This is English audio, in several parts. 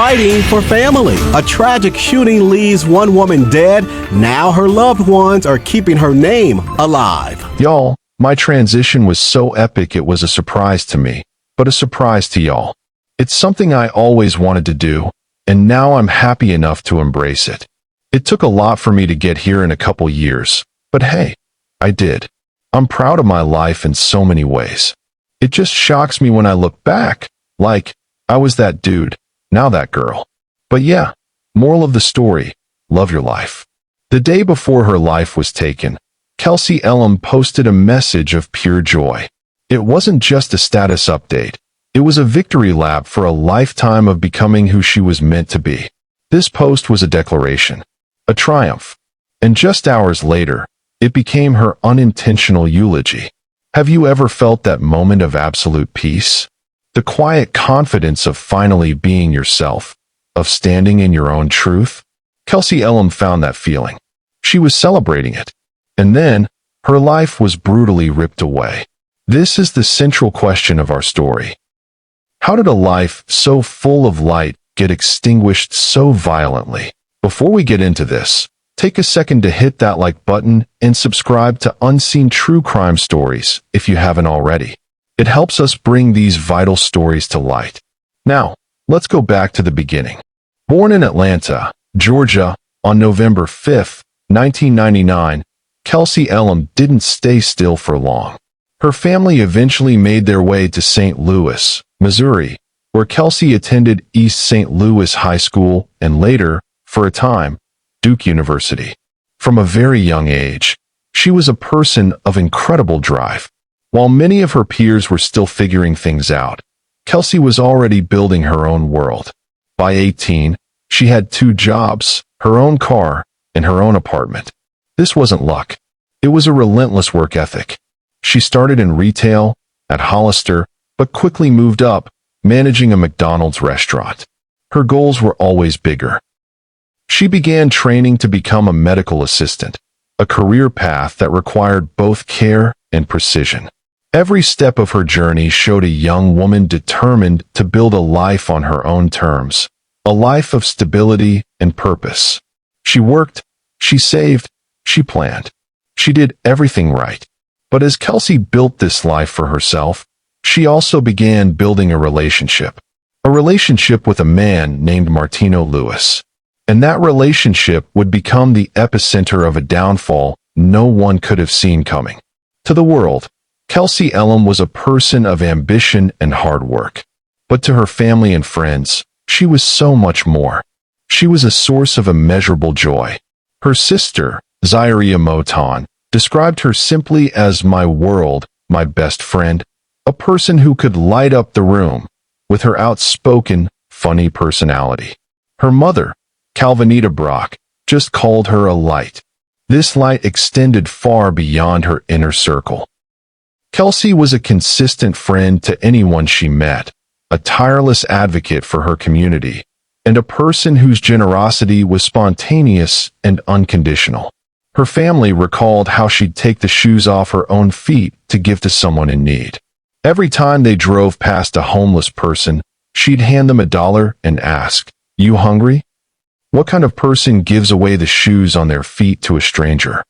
fighting for family. A tragic shooting leaves one woman dead. Now her loved ones are keeping her name alive. Y'all, my transition was so epic it was a surprise to me, but a surprise to y'all. It's something I always wanted to do, and now I'm happy enough to embrace it. It took a lot for me to get here in a couple years, but hey, I did. I'm proud of my life in so many ways. It just shocks me when I look back, like, I was that dude, now that girl. But yeah, moral of the story, love your life. The day before her life was taken, Kelsey Elem posted a message of pure joy. It wasn't just a status update. It was a victory lap for a lifetime of becoming who she was meant to be. This post was a declaration, a triumph. And just hours later, it became her unintentional eulogy. Have you ever felt that moment of absolute peace? The quiet confidence of finally being yourself, of standing in your own truth? Kelsey Elem found that feeling. She was celebrating it. And then, her life was brutally ripped away. This is the central question of our story. How did a life so full of light get extinguished so violently? Before we get into this, take a second to hit that like button and subscribe to Unseen True Crime Stories if you haven't already. It helps us bring these vital stories to light. Now, let's go back to the beginning. Born in Atlanta, Georgia, on November 5, 1999, Kelsey Elem didn't stay still for long. Her family eventually made their way to St. Louis, Missouri, where Kelsey attended East St. Louis High School and later, for a time, Duke University. From a very young age, she was a person of incredible drive. While many of her peers were still figuring things out, Kelsey was already building her own world. By 18, she had 2 jobs, her own car, and her own apartment. This wasn't luck. It was a relentless work ethic. She started in retail, at Hollister, but quickly moved up, managing a McDonald's restaurant. Her goals were always bigger. She began training to become a medical assistant, a career path that required both care and precision. Every step of her journey showed a young woman determined to build a life on her own terms, a life of stability and purpose. She worked, she saved, she planned. She did everything right. But as Kelsey built this life for herself, she also began building a relationship with a man named Martino Lewis. And that relationship would become the epicenter of a downfall no one could have seen coming. To the world, Kelsey Elem was a person of ambition and hard work. But to her family and friends, she was so much more. She was a source of immeasurable joy. Her sister, Zaire Moton, described her simply as my world, my best friend, a person who could light up the room with her outspoken, funny personality. Her mother, Calvinita Brock, just called her a light. This light extended far beyond her inner circle. Kelsey was a consistent friend to anyone she met, a tireless advocate for her community, and a person whose generosity was spontaneous and unconditional. Her family recalled how she'd take the shoes off her own feet to give to someone in need. Every time they drove past a homeless person, she'd hand them $1 and ask, "You hungry?" What kind of person gives away the shoes on their feet to a stranger?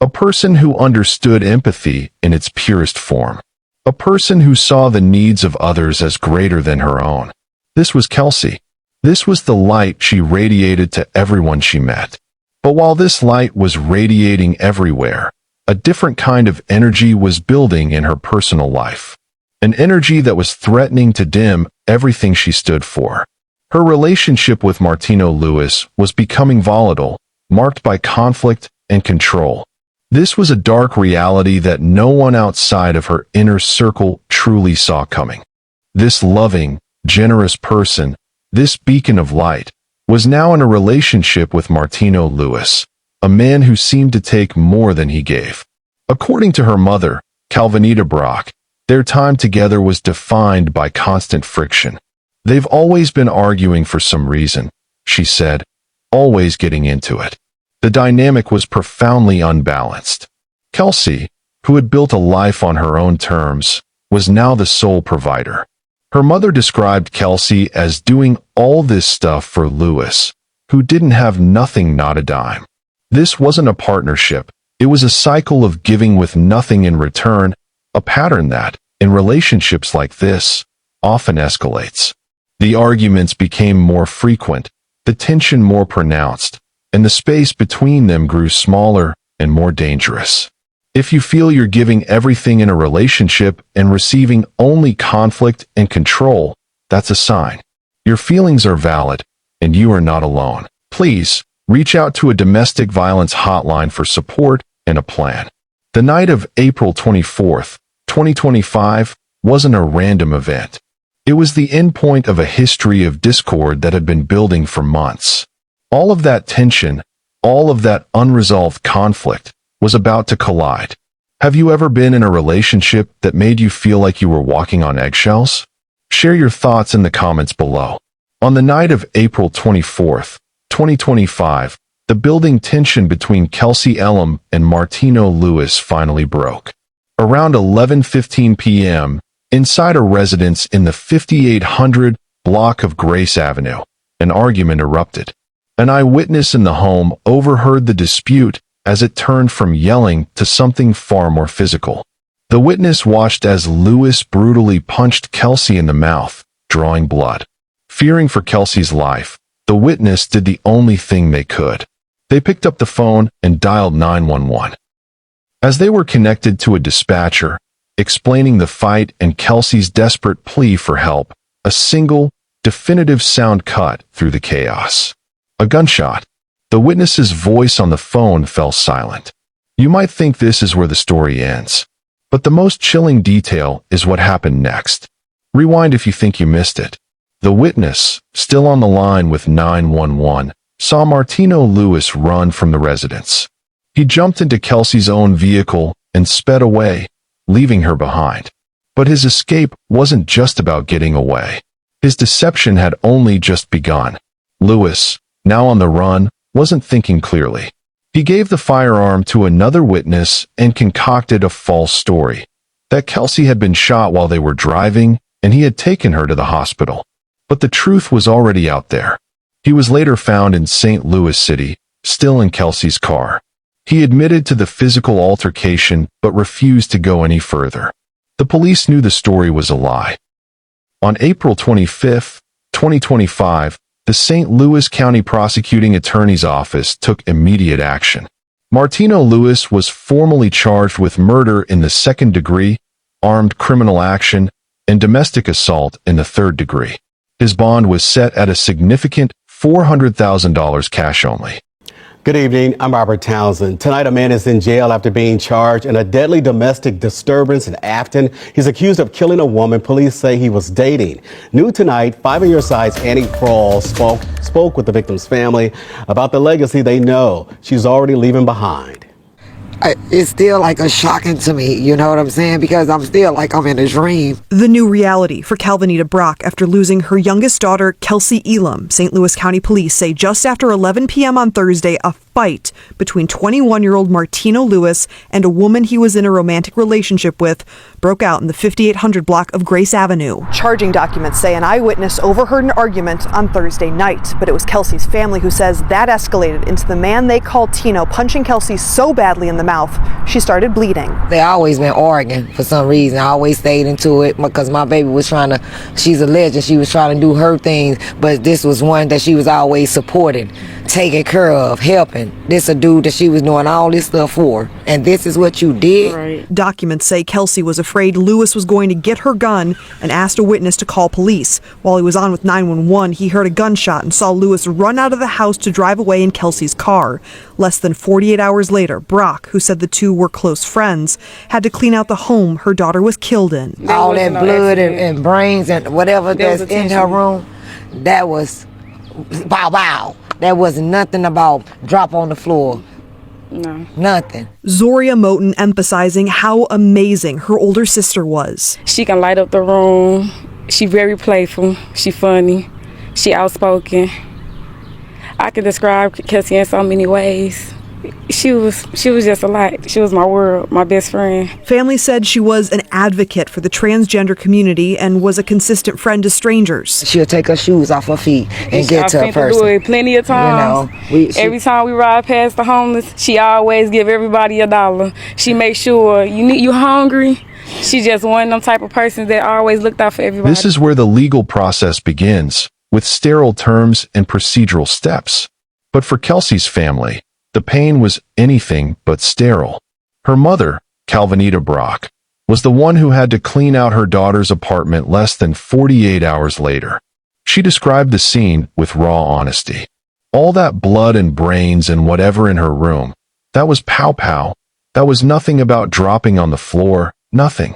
A person who understood empathy in its purest form. A person who saw the needs of others as greater than her own. This was Kelsey. This was the light she radiated to everyone she met. But while this light was radiating everywhere, a different kind of energy was building in her personal life. An energy that was threatening to dim everything she stood for. Her relationship with Martino Lewis was becoming volatile, marked by conflict and control. This was a dark reality that no one outside of her inner circle truly saw coming. This loving, generous person, this beacon of light, was now in a relationship with Martino Lewis, a man who seemed to take more than he gave. According to her mother, Calvinita Brock, their time together was defined by constant friction. "They've always been arguing for some reason," she said, always getting into it. The dynamic was profoundly unbalanced. Kelsey, who had built a life on her own terms, was now the sole provider. Her mother described Kelsey as doing all this stuff for Lewis, who didn't have nothing, not a dime. This wasn't a partnership. It was a cycle of giving with nothing in return, a pattern that, in relationships like this, often escalates. The arguments became more frequent, the tension more pronounced, and the space between them grew smaller and more dangerous. If you feel you're giving everything in a relationship and receiving only conflict and control, that's a sign. Your feelings are valid, and you are not alone. Please, reach out to a domestic violence hotline for support and a plan. The night of April 24th, 2025, wasn't a random event. It was the endpoint of a history of discord that had been building for months. All of that tension, all of that unresolved conflict, was about to collide. Have you ever been in a relationship that made you feel like you were walking on eggshells? Share your thoughts in the comments below. On the night of April 24th, 2025, the building tension between Kelsey Elem and Martino Lewis finally broke. Around 11:15 p.m., inside a residence in the 5800 block of Grace Avenue, an argument erupted. An eyewitness in the home overheard the dispute as it turned from yelling to something far more physical. The witness watched as Lewis brutally punched Kelsey in the mouth, drawing blood. Fearing for Kelsey's life, the witness did the only thing they could. They picked up the phone and dialed 911. As they were connected to a dispatcher, explaining the fight and Kelsey's desperate plea for help, a single, definitive sound cut through the chaos. A gunshot. The witness's voice on the phone fell silent. You might think this is where the story ends, but the most chilling detail is what happened next. Rewind if you think you missed it. The witness, still on the line with 911, saw Martino Lewis run from the residence. He jumped into Kelsey's own vehicle and sped away, leaving her behind. But his escape wasn't just about getting away. His deception had only just begun. Lewis, now on the run, wasn't thinking clearly. He gave the firearm to another witness and concocted a false story. That Kelsey had been shot while they were driving, and he had taken her to the hospital. But the truth was already out there. He was later found in St. Louis City, still in Kelsey's car. He admitted to the physical altercation but refused to go any further. The police knew the story was a lie. On April 25, 2025, the St. Louis County Prosecuting Attorney's Office took immediate action. Martino Lewis was formally charged with murder in the second degree, armed criminal action, and domestic assault in the third degree. His bond was set at a significant $400,000 cash only. Good evening. I'm Robert Townsend. Tonight, a man is in jail after being charged in a deadly domestic disturbance in Afton. He's accused of killing a woman police say he was dating. New tonight, 5 on Your Side's Annie Kroll spoke with the victim's family about the legacy they know she's already leaving behind. It's still like a shocking to me, you know what I'm saying? Because I'm still like I'm in a dream. The new reality for Calvinita Brock after losing her youngest daughter, Kelsey Elem. St. Louis County Police say just after 11 p.m. on Thursday, a fight between 21-year-old Martino Lewis and a woman he was in a romantic relationship with broke out in the 5800 block of Grace Avenue. Charging documents say an eyewitness overheard an argument on Thursday night, but it was Kelsey's family who says that escalated into the man they call Tino punching Kelsey so badly in the mouth she started bleeding. They always been arguing for some reason. I always stayed into it because my baby was she's a legend, she was trying to do her things, but this was one that she was always supporting, taking care of, helping. This a dude that she was doing all this stuff for, and this is what you did? Right. Documents say Kelsey was afraid Lewis was going to get her gun and asked a witness to call police. While he was on with 911, he heard a gunshot and saw Lewis run out of the house to drive away in Kelsey's car. Less than 48 hours later, Brock, who said the two were close friends, had to clean out the home her daughter was killed in. All that blood and brains and whatever that's in her room, that was bow. There wasn't nothing about drop on the floor. No. Nothing. Zoria Moten emphasizing how amazing her older sister was. She can light up the room. She very playful. She funny. She outspoken. I can describe Kelsey in so many ways. She was just a light. She was my world, my best friend. Family said she was an advocate for the transgender community and was a consistent friend to strangers. She'll take her shoes off her feet and get to a I've person. do it plenty of times. Every time we ride past the homeless, she always give everybody $1. She makes sure you hungry. She just one of them type of persons that always looked out for everybody. This is where the legal process begins, with sterile terms and procedural steps. But for Kelsey's family, the pain was anything but sterile. Her mother, Calvinita Brock, was the one who had to clean out her daughter's apartment less than 48 hours later. She described the scene with raw honesty. All that blood and brains and whatever in her room, that was pow-pow. That was nothing about dropping on the floor, nothing.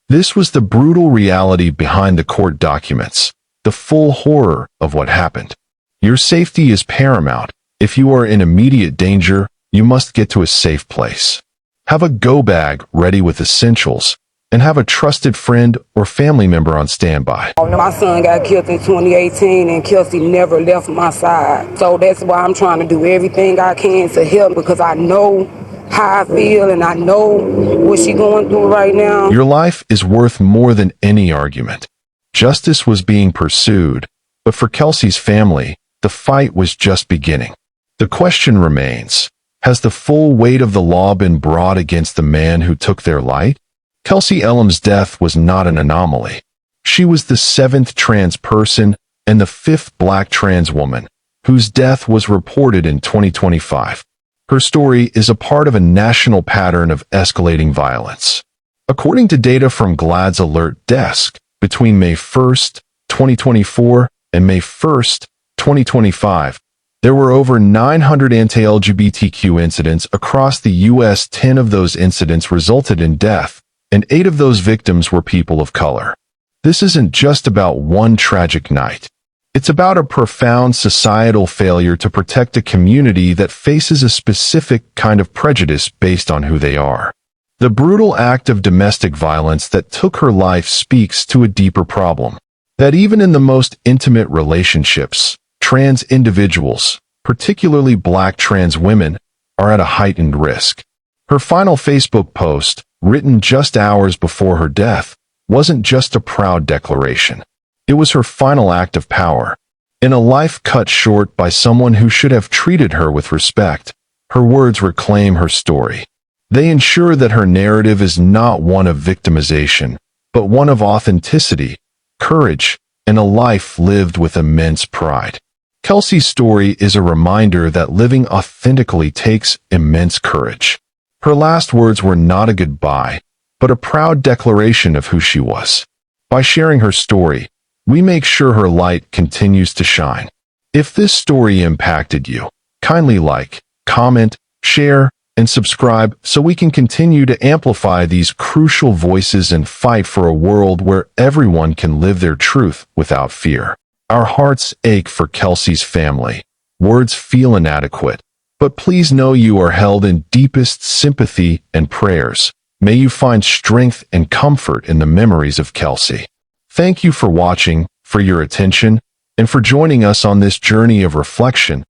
This was the brutal reality behind the court documents, the full horror of what happened. Your safety is paramount. If you are in immediate danger, you must get to a safe place. Have a go bag ready with essentials, and have a trusted friend or family member on standby. My son got killed in 2018 and Kelsey never left my side. So that's why I'm trying to do everything I can to help, because I know how I feel and I know what she's going through right now. Your life is worth more than any argument. Justice was being pursued, but for Kelsey's family, the fight was just beginning. The question remains, has the full weight of the law been brought against the man who took their light? Kelsey Elem's death was not an anomaly. She was the 7th trans person and the 5th black trans woman, whose death was reported in 2025. Her story is a part of a national pattern of escalating violence. According to data from GLAAD's Alert Desk, between May 1st, 2024 and May 1st, 2025, there were over 900 anti-LGBTQ incidents across the U.S. 10 of those incidents resulted in death, and 8 of those victims were people of color. This isn't just about one tragic night. It's about a profound societal failure to protect a community that faces a specific kind of prejudice based on who they are. The brutal act of domestic violence that took her life speaks to a deeper problem, that even in the most intimate relationships, trans individuals, particularly black trans women, are at a heightened risk. Her final Facebook post, written just hours before her death, wasn't just a proud declaration. It was her final act of power. In a life cut short by someone who should have treated her with respect, her words reclaim her story. They ensure that her narrative is not one of victimization, but one of authenticity, courage, and a life lived with immense pride. Kelsey's story is a reminder that living authentically takes immense courage. Her last words were not a goodbye, but a proud declaration of who she was. By sharing her story, we make sure her light continues to shine. If this story impacted you, kindly like, comment, share, and subscribe so we can continue to amplify these crucial voices and fight for a world where everyone can live their truth without fear. Our hearts ache for Kelsey's family. Words feel inadequate, but please know you are held in deepest sympathy and prayers. May you find strength and comfort in the memories of Kelsey. Thank you for watching, for your attention, and for joining us on this journey of reflection.